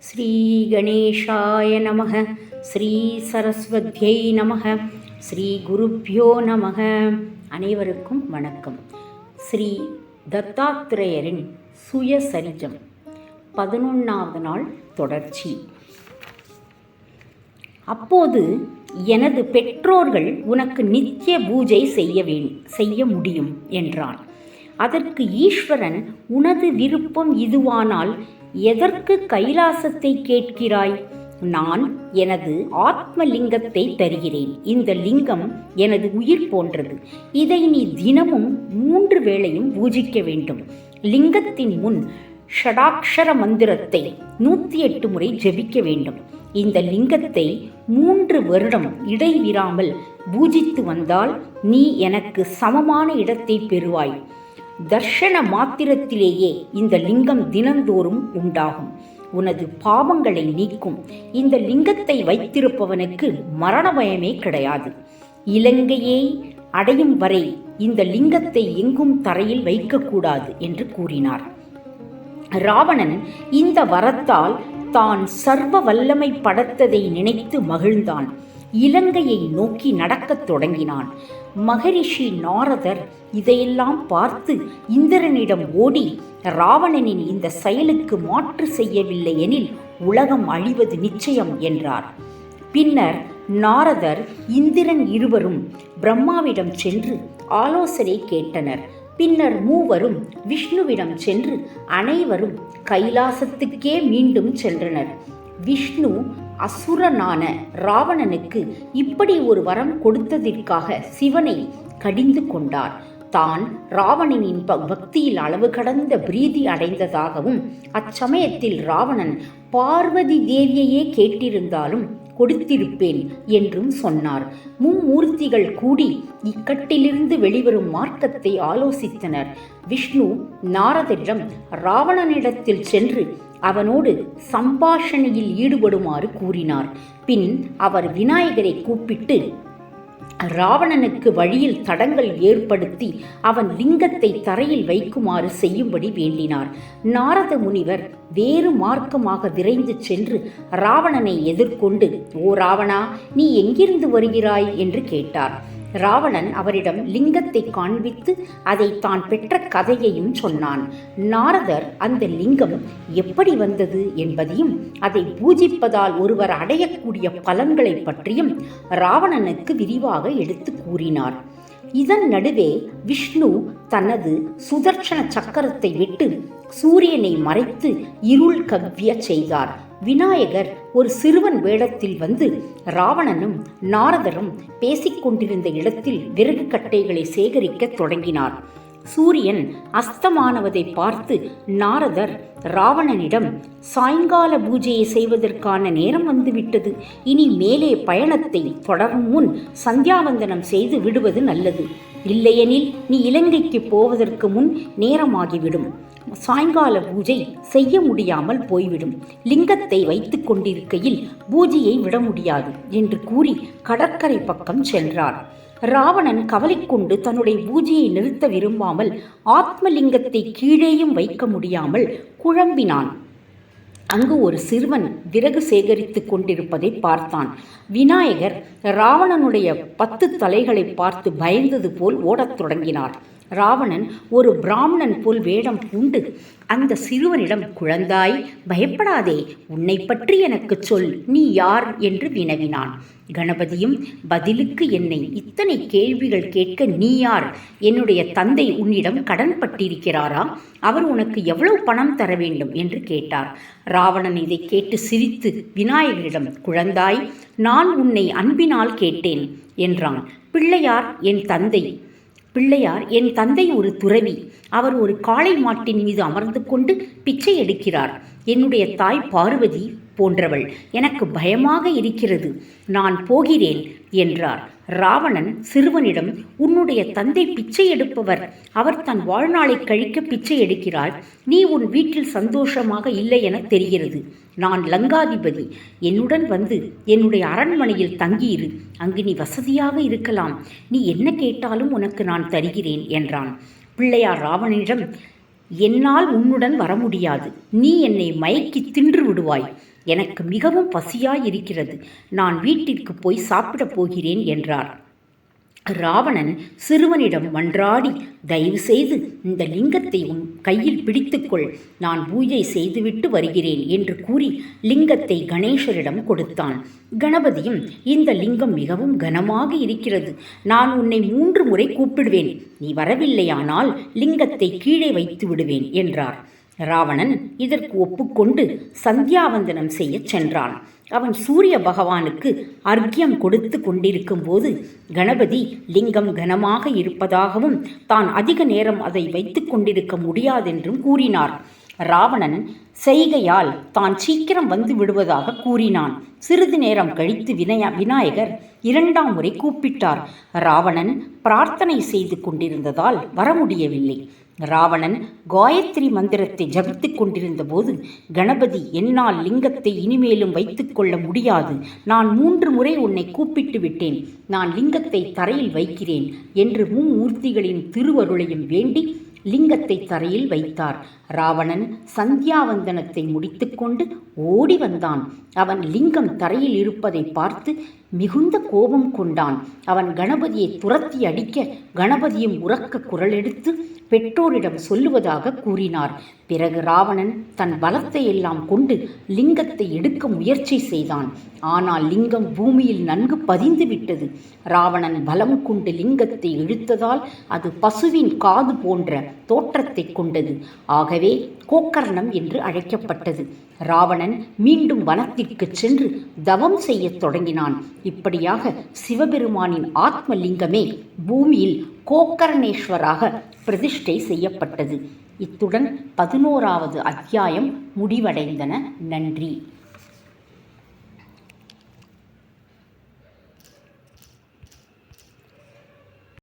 ஸ்ரீ கணேஷாய நமக. ஸ்ரீ சரஸ்வத்யை நமக. ஸ்ரீ குருப்யோ நமக. அனைவருக்கும் வணக்கம். ஸ்ரீ தத்தாத்ரேயரின் சுயசரிஜம் 11வது நாள் தொடர்ச்சி. அப்போது எனது பெற்றோர்கள் உனக்கு நித்திய பூஜை செய்ய முடியும் என்றான். அதற்கு ஈஸ்வரன், உனது விருப்பம் இதுவானால் எதற்கு கைலாசத்தை கேட்கிறாய்? நான் எனது ஆத்மலிங்கத்தை தருகிறேன். இந்த லிங்கம் எனது உயிர் போன்றது. இதை நீ தினமும் 3 வேளையும் பூஜிக்க வேண்டும். லிங்கத்தின் முன் ஷடாக்ஷர மந்திரத்தை 108 முறை ஜபிக்க வேண்டும். இந்த லிங்கத்தை 3 வருடம் இடைவிடாமல் பூஜித்து வந்தால் நீ எனக்கு சமமான இடத்தை பெறுவாய். தர்ஷன மாத்திரத்திலேயே இந்த லிங்கம் தினந்தோறும் உண்டாகும். உனது பாவங்களை நீக்கும். இந்த லிங்கத்தை வைத்திருப்பவனுக்கு மரண பயமே கிடையாது. இலங்கையை அடையும் வரை இந்த லிங்கத்தை எங்கும் தரையில் வைக்கக்கூடாது என்று கூறினார். ராவணன் இந்த வரத்தால் தான் சர்வ வல்லமை படைத்ததை நினைத்து மகிழ்ந்தான். இலங்கையை நோக்கி நடக்கத் தொடங்கினான். மகரிஷி நாரதர் இதையெல்லாம் பார்த்து இந்திரனிடம் ஓடி, ராவணனின் இந்த செயலுக்கு மாற்று செய்யவில்லை எனில் உலகம் அழிவது நிச்சயம் என்றார். பின்னர் நாரதர், இந்திரன் இருவரும் பிரம்மாவிடம் சென்று ஆலோசனை கேட்டனர். பின்னர் மூவரும் விஷ்ணுவிடம் சென்று அனைவரும் கைலாசத்துக்கே மீண்டும் சென்றனர். விஷ்ணு அசுரனான ராவணனுக்கு இப்படி ஒரு வரம் கொடுத்ததற்காக சிவனை கடிந்து கொண்டார். தான் ராவணனின் பக்தியில் அளவு கடந்த பிரீதி அடைந்ததாகவும், அச்சமயத்தில் ராவணன் பார்வதி தேவியையே கேட்டிருந்தாலும் கொடுத்திருப்பேன் என்றும் சொன்னார். மும்மூர்த்திகள் கூடி இக்கட்டிலிருந்து வெளிவரும் மார்க்கத்தை ஆலோசித்தனர். விஷ்ணு நாரதரிடம் ராவணனிடத்தில் சென்று அவனோடு சம்பாஷணையில் ஈடுபடுமாறு கூறினார். பின் அவர் விநாயகரை கூப்பிட்டு ராவணனுக்கு வழியில் தடங்கள் ஏற்படுத்தி அவன் லிங்கத்தை தரையில் வைக்குமாறு செய்யும்படி வேண்டினார். நாரத முனிவர் வேறு மார்க்கமாக விரைந்து சென்று ராவணனை எதிர்கொண்டு, ஓ ராவணா, நீ எங்கிருந்து வருகிறாய் என்று கேட்டார். ராவணன் அவரிடம் லிங்கத்தை காண்பித்து அதை தான் பெற்ற கதையையும் சொன்னான். நாரதர் அந்த லிங்கம் எப்படி வந்தது என்பதையும், அதை பூஜிப்பதால் ஒருவர் அடையக்கூடிய பலன்களை பற்றியும் ராவணனுக்கு விரிவாக எடுத்து கூறினார். இதன் நடுவே விஷ்ணு தனது சுதர்சன சக்கரத்தை விட்டு சூரியனை மறைத்து இருள் கவ்விய செய்தார். விநாயகர் ஒரு சிறுவன் வேடத்தில் வந்து ராவணனும் நாரதரும் பேசிக்கொண்டிருந்த இடத்தில் விறகு கட்டைகளை சேகரிக்க தொடங்கினார். சூரியன் அஸ்தமானவதை பார்த்து நாரதர் ராவணனிடம், சாயங்கால பூஜையை செய்வதற்கான நேரம் வந்துவிட்டது. இனி மேலே பயணத்தை தொடரும் முன் சந்தியாவந்தனம் செய்து விடுவது நல்லது. இல்லையெனில் நீ இலங்கைக்கு போவதற்கு முன் நேரமாகிவிடும். சாயங்கால பூஜை செய்ய முடியாமல் போய்விடும். லிங்கத்தை வைத்துக் கொண்டிருக்கையில் பூஜையை விட முடியாது என்று கூறி கடற்கரை பக்கம் சென்றார். ராவணன் கவலை கொண்டு தன்னுடைய பூஜையை நிறுத்த விரும்பாமல் ஆத்மலிங்கத்தை கீழேயும் வைக்க முடியாமல் குழம்பினான். அங்கு ஒரு சிறுவன் விறகு சேகரித்து கொண்டிருப்பதை பார்த்தான். விநாயகர் ராவணனுடைய 10 தலைகளை பார்த்து பயந்தது போல் ஓடத் தொடங்கினார். ராவணன் ஒரு பிராமணன் போல் வேடம் பூண்டு அந்த சிறுவனிடம், குழந்தாய், பயப்படாதே, உன்னை பற்றி எனக்கு சொல், நீ யார் என்று வினவினான். கணபதியும் பதிலுக்கு, என்னை இத்தனை கேள்விகள் கேட்க நீ யார்? என்னுடைய தந்தை உன்னிடம் கடன் பட்டிருக்கிறாரா? அவர் உனக்கு எவ்வளவு பணம் தர வேண்டும் என்று கேட்டார். ராவணன் இதை கேட்டு சிரித்து விநாயகரிடம், குழந்தாய், நான் உன்னை அன்பினால் கேட்டேன் என்றான். பிள்ளையார் என் தந்தை ஒரு துறவி. அவர் ஒரு காளை மாட்டின் மீது அமர்ந்து கொண்டு பிச்சை எடுக்கிறார். என்னுடைய தாய் பார்வதி போன்றவள். எனக்கு பயமாக இருக்கிறது, நான் போகிறேன் என்றார். ராவணன் சிறுவனிடம், உன்னுடைய தந்தை பிச்சை எடுப்பவர். அவர் தன் வாழ்நாளை கழிக்க பிச்சை எடுக்கிறாள். நீ உன் வீட்டில் சந்தோஷமாக இல்லை என தெரிகிறது. நான் லங்காதிபதி. என்னுடன் வந்து என்னுடைய அரண்மனையில் தங்கியிரு. அங்கு நீ வசதியாக இருக்கலாம். நீ என்ன கேட்டாலும் உனக்கு நான் தருகிறேன் என்றான். பிள்ளையார் ராவணனிடம், என்னால் உன்னுடன் வர முடியாது. நீ என்னை மயக்கி தின்று விடுவாய். எனக்கு மிகவும் பசியாயிருக்கிறது. நான் வீட்டிற்கு போய் சாப்பிடப் போகிறேன் என்றார். ராவணன் சிறுவனிடம் மன்றாடி, தயவு செய்து இந்த லிங்கத்தை உன் கையில் பிடித்துக்கொள், நான் பூஜை செய்துவிட்டு வருகிறேன் என்று கூறி லிங்கத்தை கணேசரிடம் கொடுத்தான். கணபதியும், இந்த லிங்கம் மிகவும் கனமாக இருக்கிறது, நான் உன்னை 3 முறை கூப்பிடுவேன், நீ வரவில்லையானால் லிங்கத்தை கீழே வைத்து விடுவேன் என்றார். ராவணன் இதற்கு ஒப்புக்கொண்டு சந்தியாவந்தனம் செய்யச் சென்றான். அவன் சூரிய பகவானுக்கு அர்க்கியம் கொடுத்து கொண்டிருக்கும் போது கணபதி லிங்கம் கனமாக இருப்பதாகவும் தான் அதிக நேரம் அதை வைத்து கொண்டிருக்க முடியாதென்றும் கூறினார். ராவணன் செய்கையால் தான் சீக்கிரம் வந்து விடுவதாக கூறினான். சிறிது நேரம் கழித்து விநாயகர் 2ஆம் முறை கூப்பிட்டார். ராவணன் பிரார்த்தனை செய்து கொண்டிருந்ததால் வர முடியவில்லை. ராவணன் காயத்ரி மந்திரத்தை ஜபித்துக் கொண்டிருந்த போது கணபதி, என்னால் லிங்கத்தை இனிமேலும் வைத்துக் கொள்ள முடியாது, நான் 3 முறை உன்னை கூப்பிட்டு விட்டேன், நான் லிங்கத்தை தரையில் வைக்கிறேன் என்று மும்மூர்த்திகளின் திருவருளையும் வேண்டி லிங்கத்தை தரையில் வைத்தார். ராவணன் சந்தியாவந்தனத்தை முடித்துக்கொண்டு ஓடி வந்தான். அவன் லிங்கம் தரையில் இருப்பதை பார்த்து மிகுந்த கோபம் கொண்டான். அவன் கணபதியை துரத்தி அடிக்க கணபதியும் உரக்க குரல் எடுத்து பெற்றோரிடம் சொல்லுவதாக கூறினார். பிறகு ராவணன் தன் பலத்தை எல்லாம் கொண்டு லிங்கத்தை எடுக்க முயற்சி செய்தான். ஆனால் லிங்கம் பூமியில் நன்கு பதிந்து விட்டது. ராவணன் பலம் கொண்டு லிங்கத்தை இழுத்ததால் அது பசுவின் காது போன்ற தோற்றத்தை கொண்டது. ஆகவே கோக்கர்ணம் என்று அழைக்கப்பட்டது. ராவணன் மீண்டும் வனத்திற்கு சென்று தவம் செய்யத் தொடங்கினான். இப்படியாக சிவபெருமானின் ஆத்மலிங்கமே பூமியில் கோக்கர்ணேஸ்வராக பிரதிஷ்டை செய்யப்பட்டது. இத்துடன் 11வது அத்தியாயம் முடிவடைந்தன. நன்றி.